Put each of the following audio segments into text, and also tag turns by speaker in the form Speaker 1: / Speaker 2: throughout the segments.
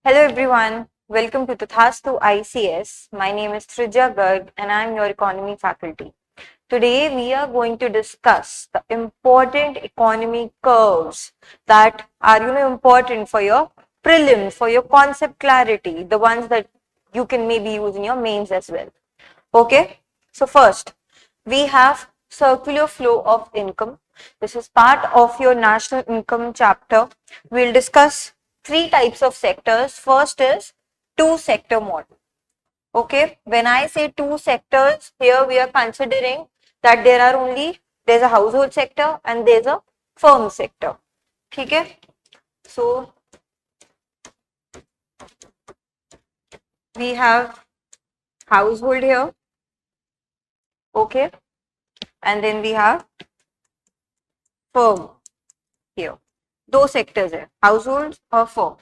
Speaker 1: Hello everyone, welcome to Tathastu ICS. My name is Trija Garg and I am your economy faculty. Today we are going to discuss the important economy curves that are important for your prelims, for your concept clarity, the ones that you can maybe use in your mains as well. Okay, so first we have circular flow of income. This is part of your national income chapter. We'll discuss three types of sectors. First is two sector model. Okay, when I say two sectors, here we are considering that there's a household sector and there's a firm sector. Okay, so we have household here. Okay, and then we have firm here. दो sectors है, household और firm.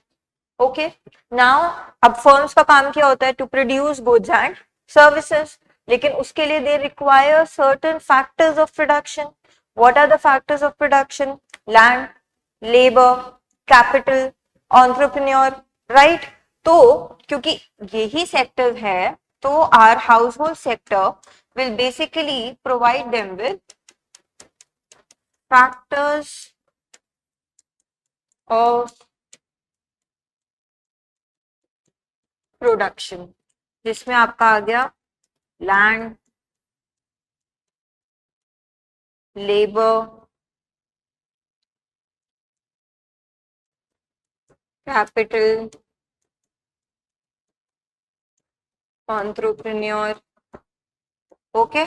Speaker 1: Okay, now अब firms का काम क्या होता है? To produce goods and services. लेकिन उसके लिए they require certain factors of production. What are the factors of production? Land, labour, capital, entrepreneur, right? तो क्योंकि यही सेक्टर है, तो our household sector will basically provide them with factors of production, जिसमें आपका आ गया land, labour, capital, entrepreneur. Okay,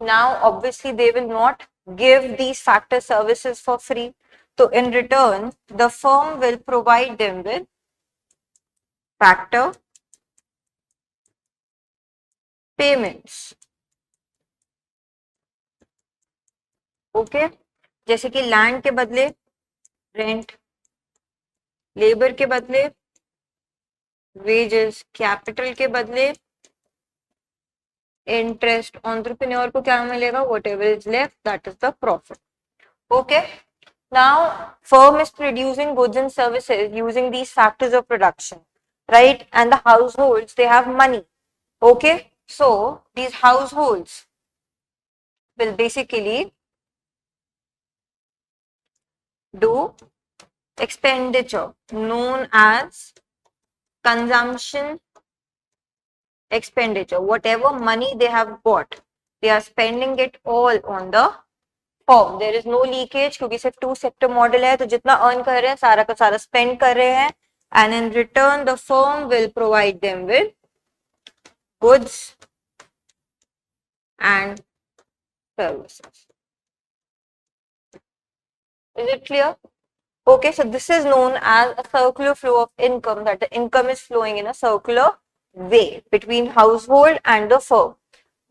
Speaker 1: now obviously they will not give these factor services for free, so in return the firm will provide them with factor payments. Okay, जैसे कि land के बदले rent, labour के बदले wages, capital के बदले interest, entrepreneur को क्या मिलेगा? Whatever is left, that is the profit. Okay, now firm is producing goods and services using these factors of production, right? And the households, they have money. Okay, so these households will basically do expenditure known as consumption expenditure. Whatever money they have got, they are spending it all on the firm. There is no leakage क्योंकि सिर्फ to sector model है, तो जितना earn कर रहे हैं सारा का सारा स्पेंड कर रहे हैं, and in return the firm will provide them with goods and services. Is it clear? Okay, so this is known as a circular flow of income, that the income is flowing in a circular way between household and the firm.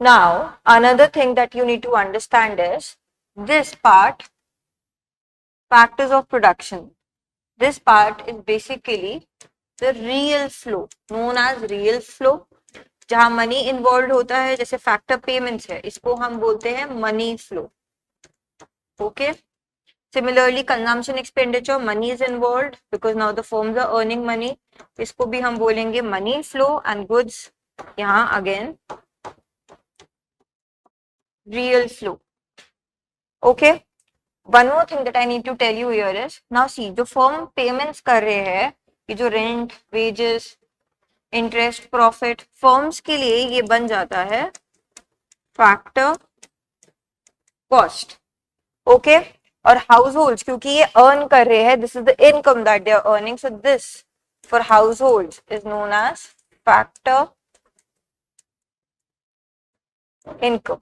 Speaker 1: Now, another thing that you need to understand is this part, factors of production. This part is basically the real flow, known as real flow. जहां money involve होता है, जैसे factor payments है, इसको हम बोलते हैं money flow. Okay, Similarly, consumption expenditure, money is involved because now the firms are earning money. इसको भी हम बोलेंगे money flow, and goods यहाँ again real flow. Okay. One more thing that I need to tell you here is, now see, जो firm payments कर रहे हैं, ये जो rent, wages, interest, profit, firms के लिए ये बन जाता है factor cost. Okay. और हाउसहोल्ड्स क्योंकि ये अर्न कर रहे हैं, this is the income that they are earning, so this for households is known as factor income.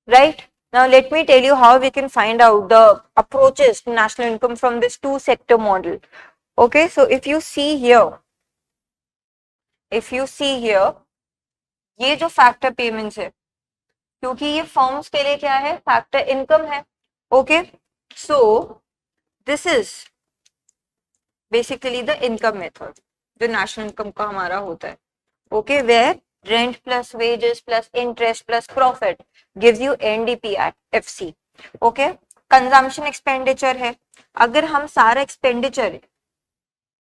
Speaker 1: Right, now let me tell you how we can find out the approaches to national income from this two sector model. Okay, so if you see here ये जो factor payments है, क्योंकि ये firms के लिए क्या है? Factor income है. Okay, so this is basically the income method जो नेशनल इनकम का हमारा होता है. Okay, where rent plus wages plus interest plus profit gives you NDP at FC. Okay, consumption expenditure है. अगर हम सारा एक्सपेंडिचर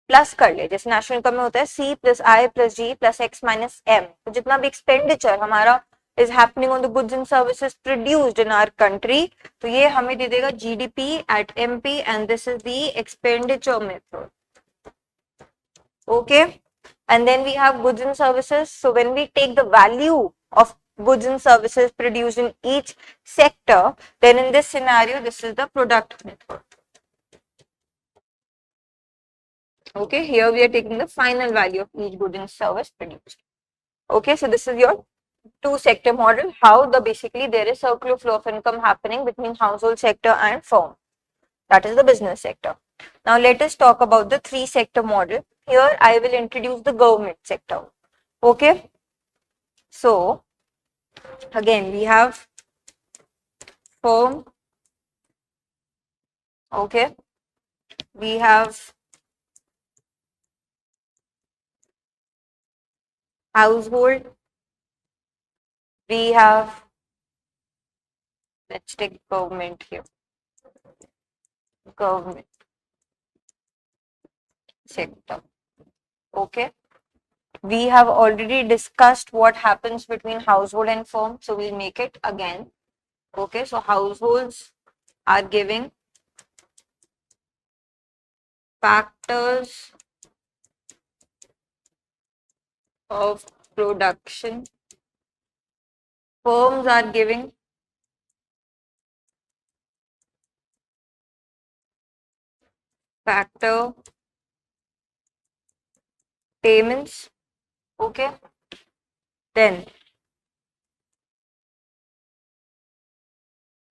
Speaker 1: प्लस कर ले, जैसे नेशनल इनकम में होता है C plus I plus G plus X minus M, तो जितना भी एक्सपेंडिचर हमारा is happening on the goods and services produced in our country, तो ये हमें दे देगा GDP at MP and this is the expenditure method. Okay, and then we have goods and services. So when we take the value of goods and services produced in each sector, then in this scenario, this is the product method. Okay, here we are taking the final value of each good and service produced. Okay, so this is your two sector model, how the basically there is circular flow of income happening between household sector and firm. That is the business sector. Now let us talk about the three sector model. Here I will introduce the government sector. Okay, so again we have firm, okay, we have household, we have, let's take government here, government sector. Okay, we have already discussed what happens between household and firm, so we'll make it again. Okay, so households are giving factors of production, firms are giving factor payments. Okay, then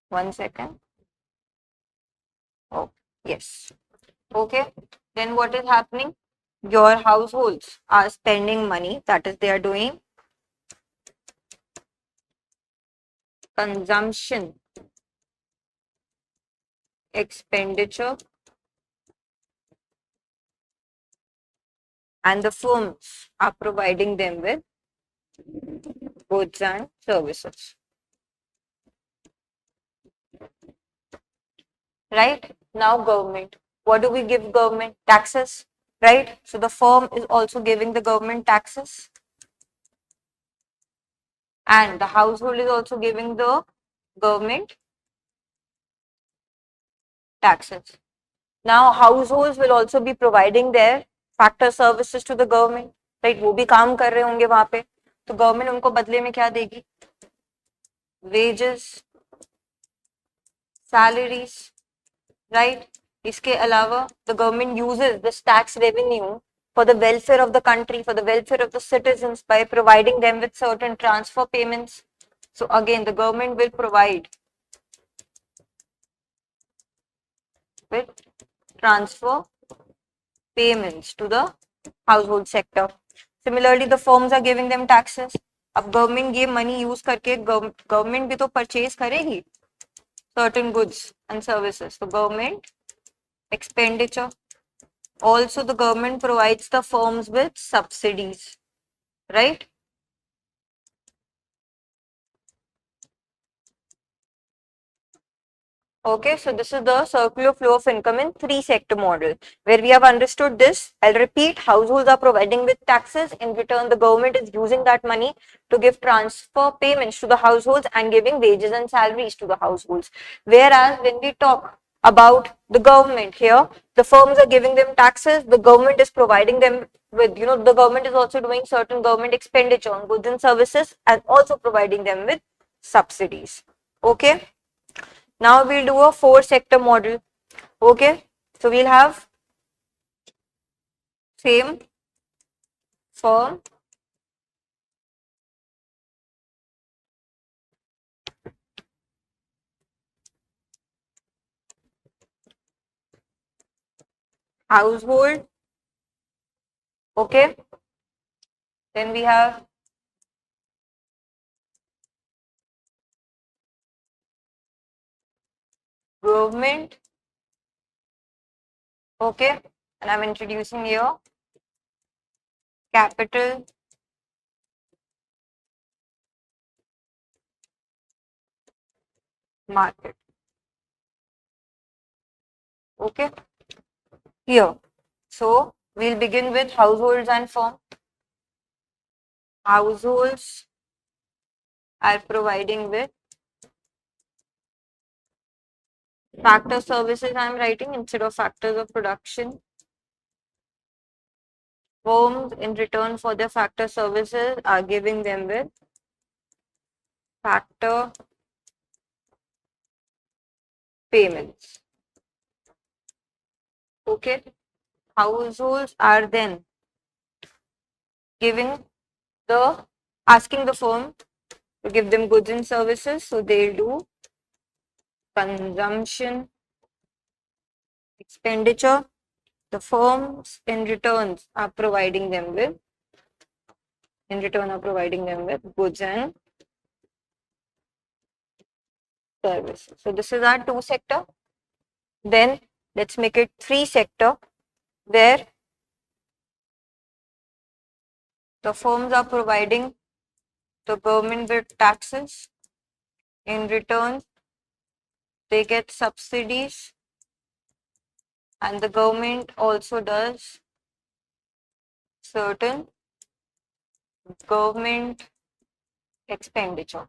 Speaker 1: 1 second. Oh, yes. Okay, then what is happening? Your households are spending money, that is, they are doing consumption expenditure, and the firms are providing them with goods and services. Right? Now government. What do we give government? Taxes. Right? So the firm is also giving the government taxes. And the household is also giving the government taxes. Now households will also be providing their factor services to the government. Right? वो भी काम कर रहे होंगे वहां पे, तो government उनको बदले में क्या देगी? Wages, salaries. Right? इसके अलावा the government uses this tax revenue for the welfare of the country, for the welfare of the citizens by providing them with certain transfer payments. So again, the government will provide with transfer payments to the household sector. Similarly, the firms are giving them taxes. अब government ये money use करके government भी तो purchase करेगी certain goods and services. So government expenditure. Also, the government provides the firms with subsidies, right? Okay, so this is the circular flow of income in three sector model. Where we have understood this, I'll repeat, households are providing with taxes. In return, the government is using that money to give transfer payments to the households and giving wages and salaries to the households. Whereas when we talk about the government here, the firms are giving them taxes, the government is providing them with, the government is also doing certain government expenditure on goods and services and also providing them with subsidies. Okay. Now we'll do a four sector model. Okay, so we'll have same firm, household. Okay, then we have government. Okay, and I'm introducing here capital market. Okay, here. So We'll begin with households and firm. Households are providing with factor services. I'm writing instead of factors of production. Firms, in return for their factor services, are giving them with factor payments. Okay. Households are then giving asking the firm to give them goods and services, so they'll do consumption expenditure. The firms in return are providing them with goods and services. So this is our two sector. Then let's make it three sector, where the firms are providing the government with taxes. In return, they get subsidies, and the government also does certain government expenditure.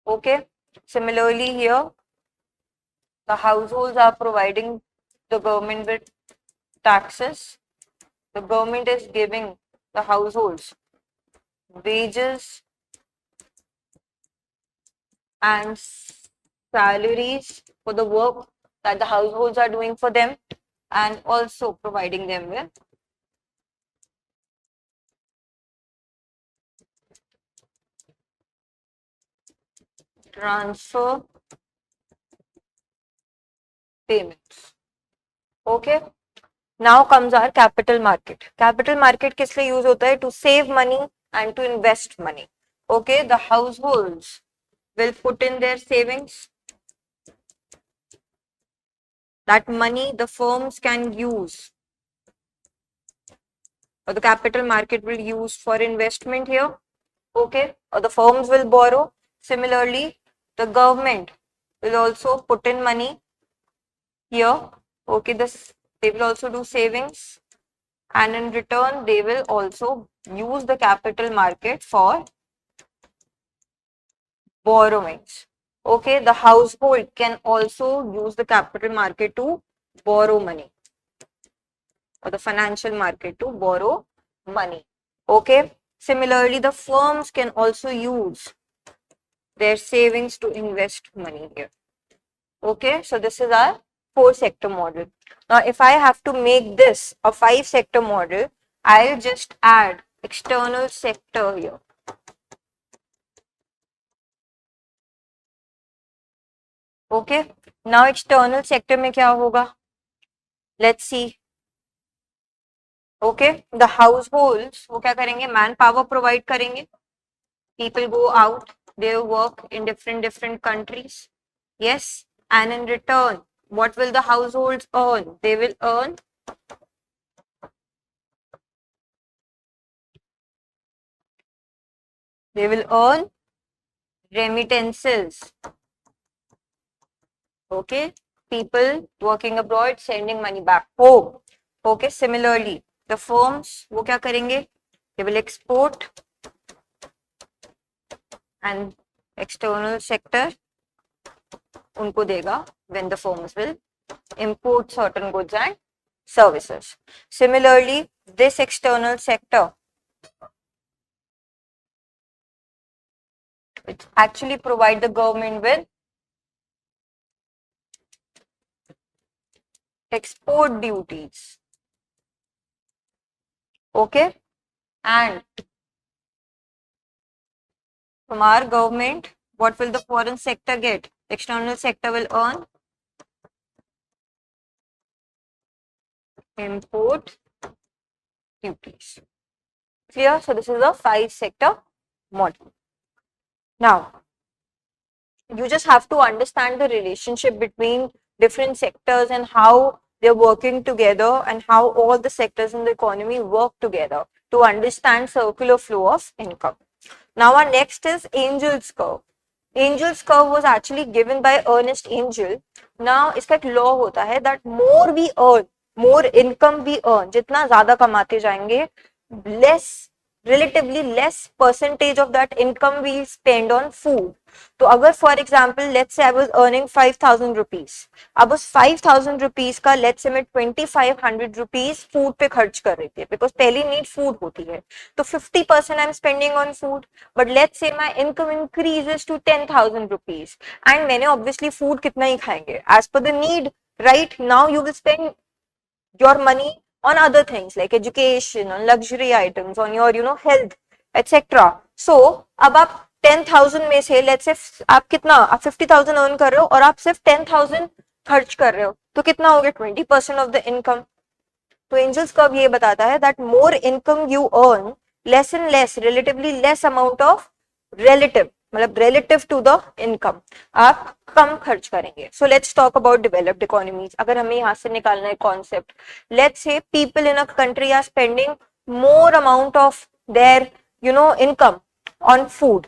Speaker 1: Okay. Similarly here, the households are providing the government with taxes. The government is giving the households wages and salaries for the work that the households are doing for them, and also providing them with transfer payments. Okay. Now comes our capital market. Capital market किस लिए use होता है? To save money and to invest money. Okay. The households will put in their savings. That money the firms can use, or the capital market will use for investment here. Okay. Or the firms will borrow. Similarly, the government will also put in money here. Okay. They will also do savings, and in return they will also use the capital market for borrowings. Okay. The household can also use the capital market to borrow money, or the financial market to borrow money. Okay. Similarly, the firms can also use their savings to invest money here. Okay. So this is our 4-sector model. Now, if I have to make this a 5-sector model, I'll just add external sector here. Okay. Now, external sector में क्या होगा? Let's see. Okay. The households वो क्या करेंगे? Manpower provide करेंगे. People go out, they work in different countries. Yes. And in return, what will the households earn? They will earn remittances. Okay. People working abroad sending money back home. Okay. Similarly, the firms वो क्या करेंगे? They will export, and external sector उनको देगा when the firms will import certain goods and services. Similarly, this external sector, it actually provide the government with export duties. Okay. And from our government, what will the foreign sector get? External sector will earn import duties. Clear? So this is a 5-sector model. Now, you just have to understand the relationship between different sectors and how they're working together, and how all the sectors in the economy work together to understand circular flow of income. Now our next is Angel's curve. Angel's curve was actually given by Ernest Angel. Now इसका एक law होता है that more we earn, more income we earn, जितना ज्यादा कमाते जाएंगे, less, relatively less percentage of that income we spend on food. तो अगर for example let's say I was earning 5,000 rupees, अब उस 5,000 rupees का let's say मैं 2,500 rupees food पे खर्च कर रही थी, because पहली need food होती है, तो 50% I'm spending on food. But let's say my income increases to 10,000 rupees, and मैंने obviously food कितना ही खाएंगे as per the need, right? Now you will spend your money on other things like education, on luxury items, on your health, etc. So अब आप 10,000 में से let's say आप कितना, आप 50,000 earn कर रहे हो और आप सिर्फ 10,000 खर्च कर रहे हो, तो कितना हो गया? 20% of the income. तो एंजल्स कर्व ये बताता है that more income you earn, less and less, relatively less amount of relative, मतलब relative to the income, आप कम खर्च करेंगे. So let's talk about developed economies. अगर हमें यहाँ से निकालना है concept, let's say people in a country are spending more amount of their income on food.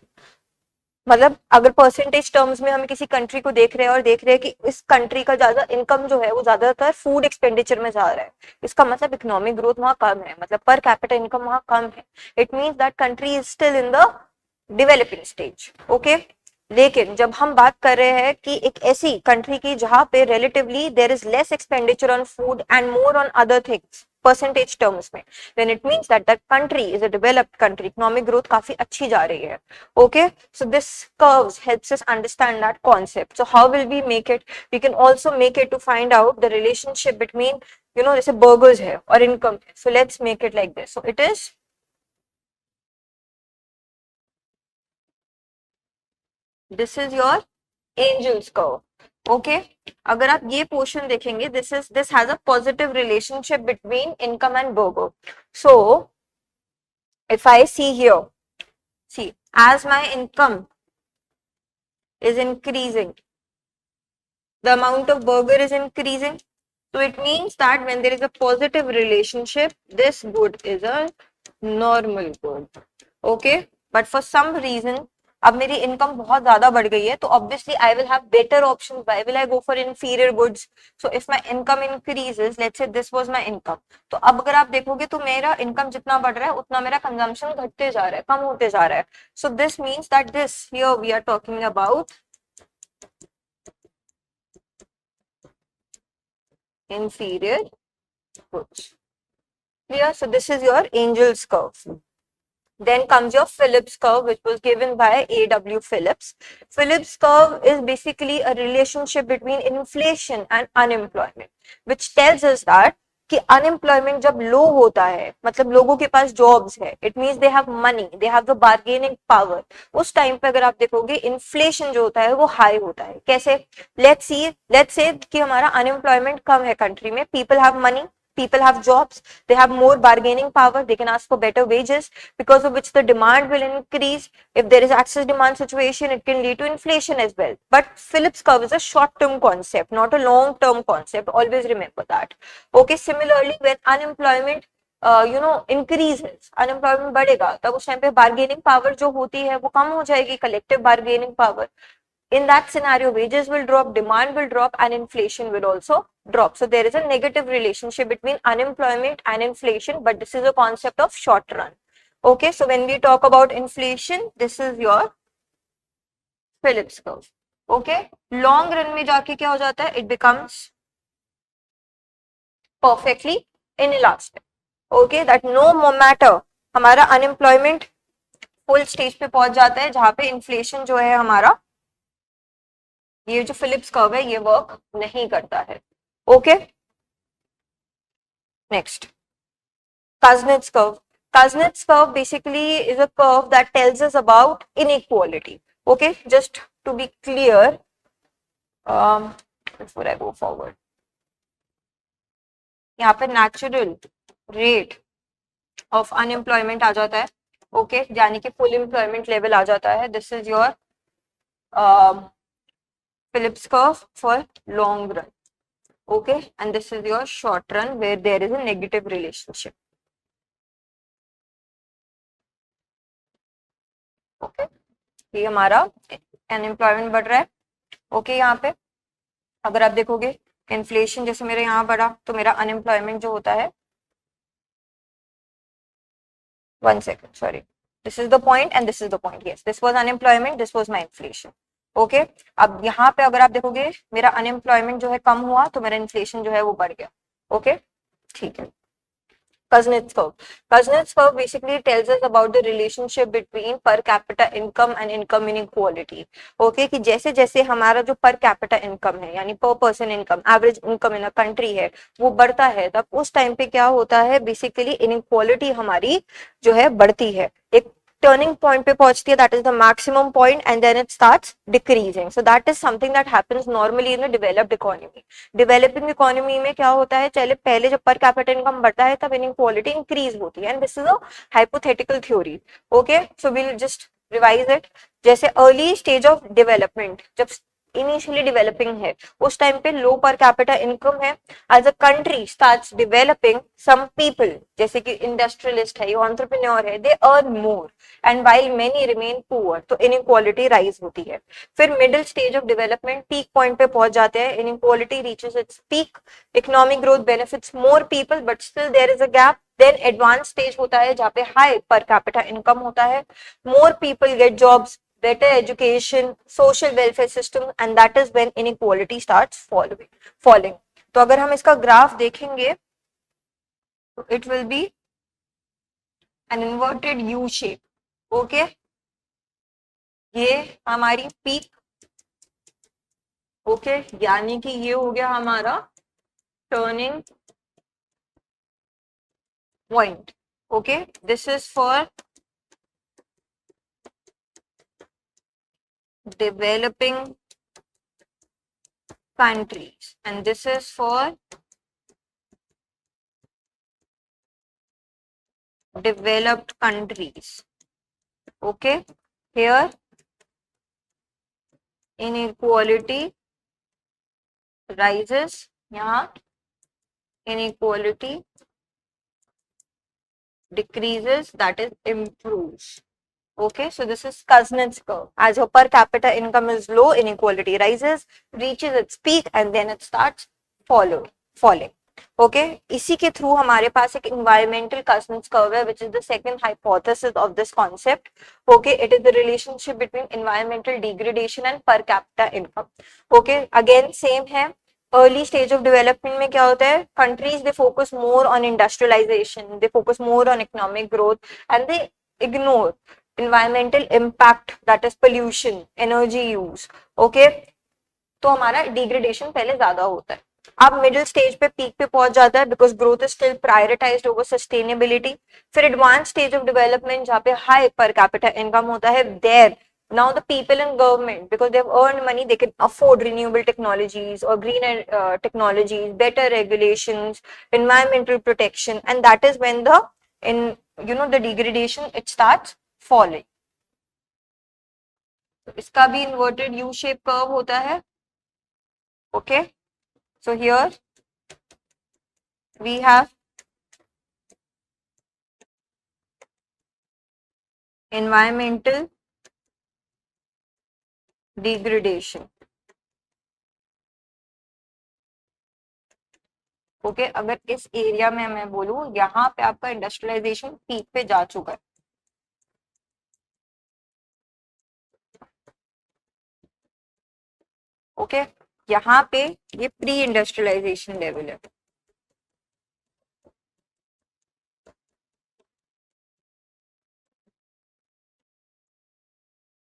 Speaker 1: मतलब अगर परसेंटेज टर्म्स में हम किसी कंट्री को देख रहे हैं और देख रहे हैं कि इस कंट्री का ज्यादा इनकम जो है वो ज्यादातर फूड एक्सपेंडिचर में जा रहा है, इसका मतलब इकोनॉमिक ग्रोथ वहां कम है, मतलब पर कैपिटा इनकम वहां कम है. It means that country is still in the developing stage. Okay, लेकिन जब हम बात कर रहे हैं कि एक ऐसी कंट्री की जहां पे relatively there is less expenditure on food and more on other things percentage terms में, then it means that that country is a developed country, economic growth काफी अच्छी जा रही है. Okay, so this curves helps us understand that concept. So how will we make it? We can also make it to find out the relationship between जैसे burgers है और income है. So let's make it like this. So it is, this is your angel's curve. Okay, अगर आप ये portion देखेंगे, this has a positive relationship between income and burger. So if I see here, see, as my income is increasing, the amount of burger is increasing. So it means that when there is a positive relationship, this good is a normal good. Okay, but for some reason अब मेरी income बहुत ज्यादा बढ़ गई है, तो obviously I will have better option. Why will I go for inferior goods? So if my income increases, let's say this was my income, तो अब अगर आप देखोगे तो मेरा इनकम जितना बढ़ रहा है उतना मेरा कंजम्पशन घटते जा रहा है, कम होते जा रहा है. So this means that this here we are talking about inferior goods. Clear? So this is your Angel's curve. Then comes your Phillips curve, which was given by A.W. Phillips. Phillips curve is basically a relationship between inflation and unemployment, which tells us that कि unemployment जब लो होता है, मतलब लोगों के पास jobs है, it means they have money, they have the bargaining power. उस time पे अगर आप देखोगे इन्फ्लेशन जो होता है वो हाई होता है. कैसे? लेट्स से कि हमारा अनएम्प्लॉयमेंट कम है कंट्री में, people have money, people have jobs, they have more bargaining power, they can ask for better wages, because of which the demand will increase. If there is excess demand situation, it can lead to inflation as well. But Phillips curve is a short term concept, not a long term concept. Always remember that. Okay, similarly when unemployment increases, unemployment बढ़ेगा, तब उस time पे bargaining power जो होती है वो कम हो जाएगी, collective bargaining power. In that scenario, wages will drop, demand will drop, and inflation will also drop. So there is a negative relationship between unemployment and inflation, but this is a concept of short run. Okay, so when we talk about inflation, this is your Phillips curve. Okay, long run में जाके क्या हो जाता है? It becomes perfectly inelastic. Okay, that no matter हमारा unemployment full stage पे पहुंच जाता है, जहां पे inflation जो है हमारा, ये जो फिलिप्स कर्व है ये वर्क नहीं करता है. Okay, next Kuznets curve. Kuznets curve basically is a curve that tells us about inequality. Okay, just to be clear, before I go forward, यहाँ पे नेचुरल रेट ऑफ अनएम्प्लॉयमेंट आ जाता है. Okay, यानी कि फुल एम्प्लॉयमेंट लेवल आ जाता है. This is your Phillips curve for long run. Okay, and this is your short run where there is a negative relationship. Okay, ये हमारा अनएम्प्लॉयमेंट बढ़ रहा है. ओके, यहाँ पे अगर आप देखोगे इन्फ्लेशन जैसे मेरे यहाँ बढ़ा तो मेरा अनएम्प्लॉयमेंट जो होता है, 1 second, sorry, this is the point and this is the point, yes, this was unemployment, this was my inflation. Okay अब यहाँ पे अगर आप देखोगे मेरा अनएम्प्लॉयमेंट जो है कम हुआ तो मेरा इन्फ्लेशन जो है वो बढ़ गया. ओके ठीक है. Kuznets curve. Kuznets curve basically tells us about the relationship between per capita income and income inequality. Okay, कि जैसे जैसे हमारा जो per capita income है यानी per person income, average income in a country है वो बढ़ता है, तब उस टाइम पे क्या होता है बेसिकली inequality हमारी जो है बढ़ती है. एक टर्निंग पॉइंट पे पहुंचती है, that is the maximum point and then it starts decreasing. So that is something that happens normally in the developed economy. Developing economy में क्या होता है, चले पहले जब पर कैपिटा इनकम बढ़ता है तब इनइक्वालिटी इंक्रीज होती है, and this is a hypothetical theory. Okay so we will just revise it. जैसे अर्ली स्टेज ऑफ डेवलपमेंट, जब इनिशियली डेवलपिंग है उस टाइम पे लो पर कैपिटा इनकम है. As a country starts developing, some people जैसे कि industrialist है, entrepreneur है, they earn more and while many remain poor, तो इनइक्वालिटी राइज होती है. फिर middle stage of development peak point पे पहुंच जाते हैं, inequality reaches its peak, economic growth benefits more people but still there is a gap. Then advance stage होता है जहाँ पे हाई पर कैपिटा इनकम होता है, more people get jobs, better education, social welfare system, and that is when inequality starts falling. तो अगर हम इसका ग्राफ देखेंगे तो it will be an inverted U shape. Okay, ये हमारी पीक. ओके यानी कि ये हो गया हमारा turning point. Okay this is for developing countries and this is for developed countries. Okay, here inequality rises, यहाँ inequality decreases, that is improves. Okay, so this is Kuznets curve. As your per capita income is low, inequality rises, reaches its peak, and then it starts falling. Okay, इसी के through हमारे पास एक environmental Kuznets curve है, which is the second hypothesis of this concept. Okay, it is the relationship between environmental degradation and per capita income. Okay, again same है. Early stage of development में क्या होता है, countries they focus more on industrialisation, they focus more on economic growth and they ignore environmental impact, that is pollution, energy use. Okay, तो हमारा degradation पहले ज्यादा होता है. अब मिडिल स्टेज पे पीक पे पहुंच जाता है because growth is still prioritised over sustainability. फिर एडवांस स्टेज ऑफ डेवलपमेंट जहाँ पे हाई पर कैपिटा इनकम होता है, there now the people in government, because they have earned money, they can afford renewable technologies or greener technologies, better regulations, environmental protection, and that is when the degradation it starts falling. तो इसका भी inverted U shape curve होता है. Okay, so here we have environmental degradation. Okay अगर इस area में मैं बोलूं यहाँ पे आपका इंडस्ट्रियलाइजेशन पीक पे जा चुका है. ओके यहाँ पे ये प्री इंडस्ट्रियलाइजेशन लेवल है.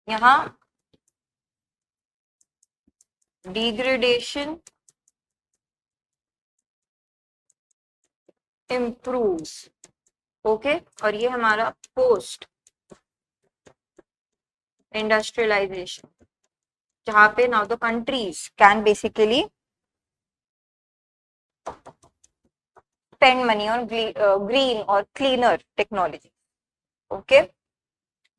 Speaker 1: यहाँ डिग्रेडेशन improves. ओके और ये हमारा पोस्ट इंडस्ट्रियलाइजेशन जहाँ पे now the countries can basically spend money on green or cleaner technology. Okay,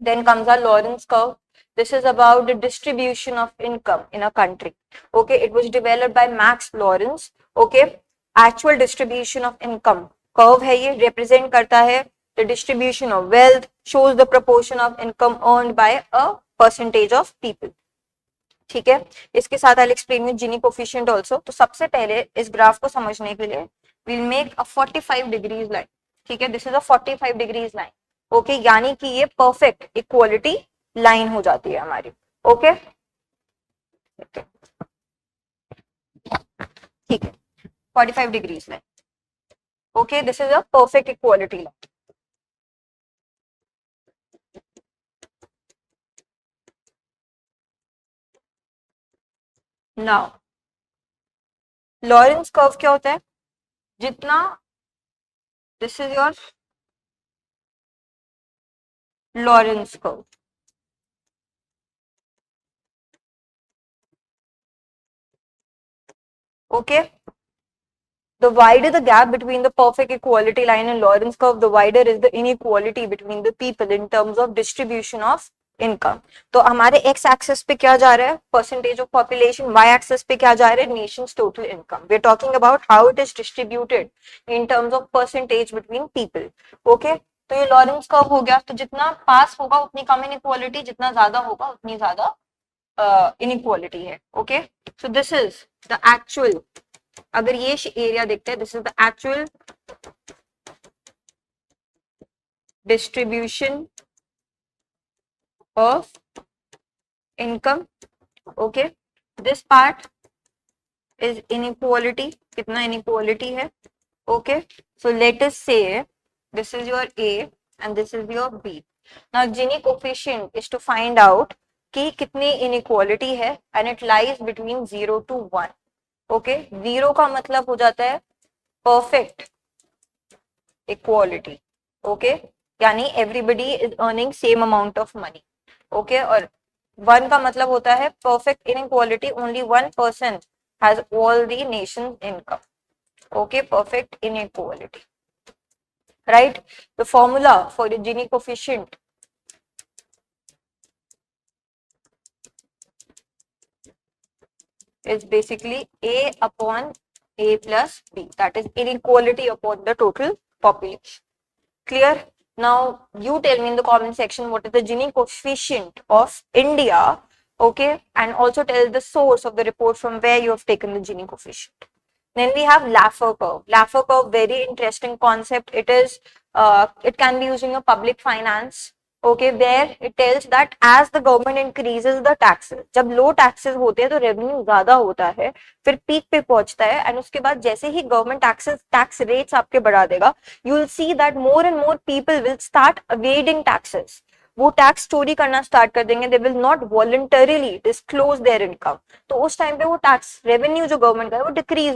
Speaker 1: then comes our Lawrence curve. This is about the distribution of income in a country. Okay, it was developed by Max Lawrence. Okay, actual distribution of income curve है ये, represent करता है the distribution of wealth, shows the proportion of income earned by a percentage of people. ठीक है, इसके साथ I explain with Gini coefficient also. तो सबसे पहले इस ग्राफ को समझने के लिए we'll make a 45 degrees line. ठीक है, this is a 45 degrees line. Okay, यानी कि ये परफेक्ट इक्वालिटी लाइन हो जाती है हमारी। ओके, ठीक है, 45 degrees line. Okay, this is a perfect equality line. Now Lawrence curve क्या होता है? जितना, this is your Lawrence curve. Okay, the wider the gap between the perfect equality line and Lorentz curve, the wider is the inequality between the people in terms of distribution of income. तो हमारे x axis पे क्या जा रहा है? Percentage of population. Y axis पे क्या जा रहा है? Nation's total income. We are talking about how it is distributed in terms of percentage between people. Okay? तो ये लॉरेंस कर्व हो गया। तो जितना पास होगा उतनी कम इनइक्वालिटी, जितना ज्यादा होगा उतनी ज्यादा इनइक्वालिटी है। Okay, so this is the actual, अगर ये एरिया देखते हैं, this is the actual distribution of income. Okay, this part is inequality, कितना इनइक्वालिटी है। Okay, so let us say this is your A and this is your B. Now Gini coefficient is to find out कि कितनी inequality है and it lies between 0 to 1। Okay, 0 का मतलब हो जाता है परफेक्ट इक्वालिटी। ओके, यानी everybody is earning same amount of money. Okay, और 1 का मतलब होता है perfect inequality, only 1 person has all the nation's income. Okay, perfect inequality. Right? The formula for the Gini coefficient is basically A upon A plus B. That is inequality upon the total population. Clear? Now you tell me in the comment section what is the Gini coefficient of India. Okay, and also tell the source of the report from where you have taken the Gini coefficient. Then we have Laffer curve. Laffer curve, very interesting concept. It is, it can be used in a public finance. Okay, where it tells that as the government increases the taxes, जब low taxes होते हैं तो revenue ज्यादा होता है, फिर peak पे पहुंचता है, and उसके बाद जैसे ही government tax rates आपके बढ़ा देगा, you will see that more and more people will start evading taxes. वो टैक्स चोरी करना स्टार्ट कर देंगे, they will not voluntarily disclose there income. तो उस टाइम पे वो टैक्स रेवेन्यू जो गवर्नमेंट का है वो डिक्रीज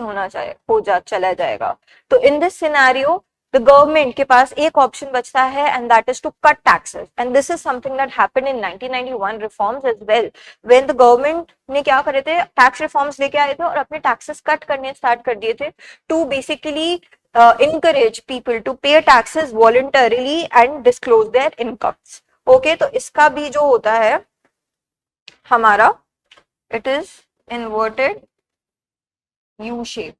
Speaker 1: चला जाएगा। तो in this scenario the government के पास एक ऑप्शन बचता है and that is to cut taxes, and this is something that happened in 1991 reforms as well, when the government ने क्या करे थे, टैक्स रिफॉर्म्स लेके आए थे और अपने टैक्सेस कट करने स्टार्ट कर दिए थे to basically encourage people to pay taxes voluntarily and disclose their incomes. Okay, तो इसका भी जो होता है हमारा, it is inverted U shape.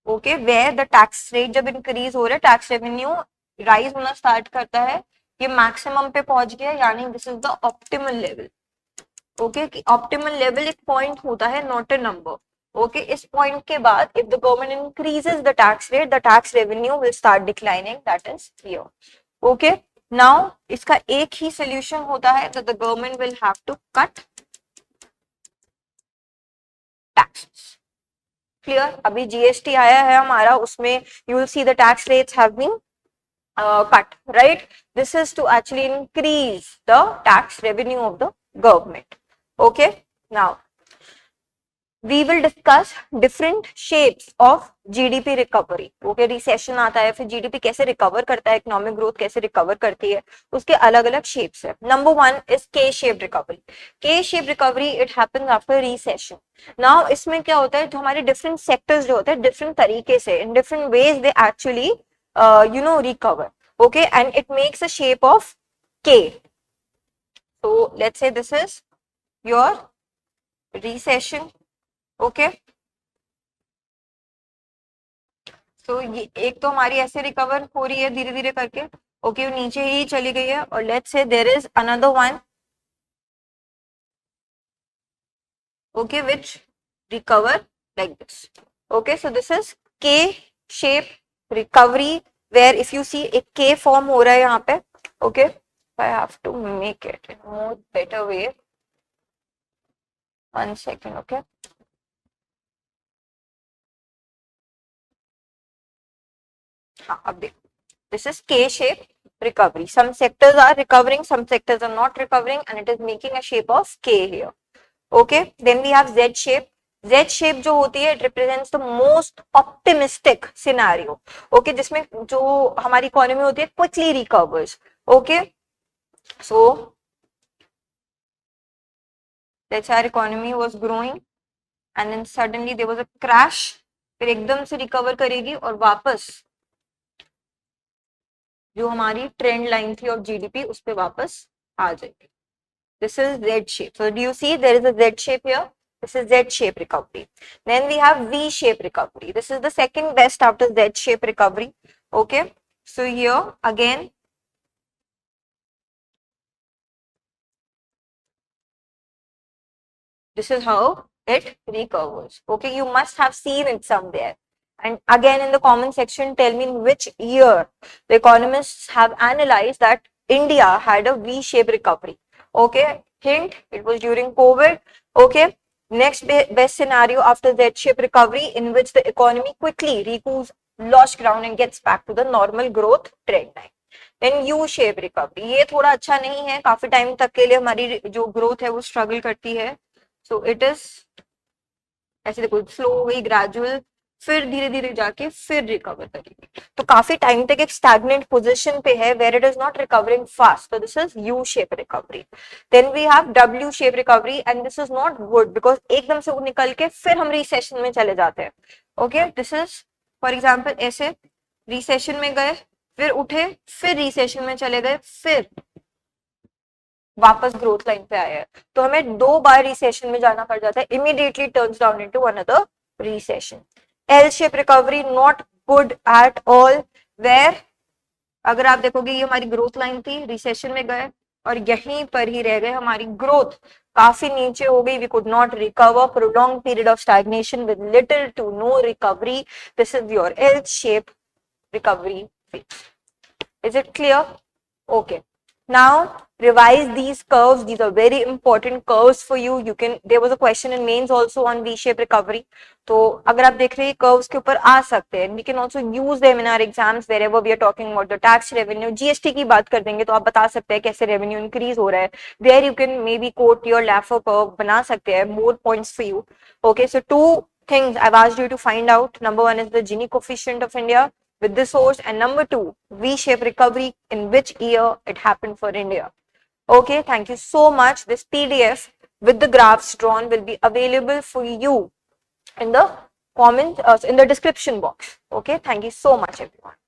Speaker 1: Okay, where the tax rate जब इंक्रीज हो रहा है, टैक्स रेवेन्यू राइज होना स्टार्ट करता है, ये मैक्सिमम पे पहुंच गया, यानी this is the optimal level. Okay, optimal level एक पॉइंट होता है, नॉट अ नंबर। ओके, इस पॉइंट के बाद if the government increases the tax rate, the tax revenue will start declining, that is here. Okay, now इसका एक ही solution होता है, that the government will have to cut taxes. Clear? अभी GST आया है हमारा, उसमें you will see the tax rates have been cut, right? This is to actually increase the tax revenue of the government. Okay, now we will discuss different shapes of GDP recovery. Okay, recession आता है, फिर GDP कैसे recover करता है, economic growth कैसे recover करती है, उसके अलग अलग shapes है। Number one is K-shaped recovery. K-shaped recovery it happens after recession. Now इसमें क्या होता है, जो हमारे different sectors जो होते हैं different तरीके से, in different ways they actually recover. Okay, and it makes a shape of K. So let's say this is your recession. Okay, तो ये एक तो हमारी ऐसे रिकवर हो रही है धीरे धीरे करके। ओके, नीचे ही चली गई है, और let's say there is another one okay, which recover like this. Okay, so this is K shape recovery, where if you see a K form हो रहा है यहाँ पे. Okay, I have to make it in a more better way. 1 second, okay. हाँ, अब देखो. This is K shape recovery. Some sectors are recovering, some sectors are not recovering, and it is making a shape of K here. Okay, then we have Z shape. Z shape जो होती है, it represents the most optimistic scenario. Okay, जिसमें जो हमारी economy होती है quickly recovers. Okay, so let's say our economy was growing and then suddenly there was a crash. फिर एकदम से रिकवर करेगी और वापस जो हमारी ट्रेंड लाइन थी ऑफ जीडीपी उस पे वापस आ जाएगी. This is Z shape. So do you see there is a Z shape here? This is Z shape recovery. Then we have V shape recovery. This is the second best after Z shape recovery. Okay. So here again, this is how it recovers. Okay. You must have seen it somewhere. And again in the comment section, tell me in which year the economists have analyzed that India had a V shape recovery. Okay. Hint, it was during COVID. Okay. Next best scenario after Z-shape recovery, in which the economy quickly recoups lost ground and gets back to the normal growth trend line. Then U-shape recovery, ये थोड़ा अच्छा नहीं है, काफी time तक के लिए हमारी जो ग्रोथ है वो स्ट्रगल करती है. So it is ऐसे देखो स्लो हो गई, ग्रेजुअल, फिर धीरे धीरे जाके फिर रिकवर करेगी. तो काफी टाइम तक एक स्टैग्नेंट पोजीशन पे है where it is not recovering fast. तो this is U shape recovery. Then we have W shape recovery and this is not good because एकदम से वो निकल के फिर हम रिसेशन में चले जाते हैं. Okay, this is for example ऐसे रिसेशन में गए, फिर उठे, फिर रिसेशन में चले गए, फिर वापस ग्रोथ लाइन पे आए हैं. तो हमें 2 बार रिसेशन में जाना पड़ जाता है. Immediately turns down into another recession. L shape recovery not good at all, where अगर आप देखोगे ये हमारी ग्रोथ लाइन थी, रिसेशन में गए और यहीं पर ही रह गए, हमारी ग्रोथ काफी नीचे हो गई. We could not recover, prolong period of stagnation with little to no recovery. This is your L shape recovery phase. Is it clear? Okay. Now revise these curves. These are very important curves for you. You can, there was a question in mains also on V-shape recovery. तो अगर आप देख रहे हैं curves के ऊपर आ सकते हैं. We can also use them in our exams wherever we are talking about the tax revenue. GST की बात कर देंगे तो आप बता सकते हैं कैसे revenue increase हो रहा है. There you can maybe quote your Laffer curve, बना सकते हैं. More points for you. Okay, so 2 things I've asked you to find out. Number 1 is the Gini coefficient of India with this source, and number 2, V-shape recovery, in which year it happened for India. Okay, thank you so much. This PDF with the graphs drawn will be available for you in the comment, in the description box. Okay, thank you so much everyone.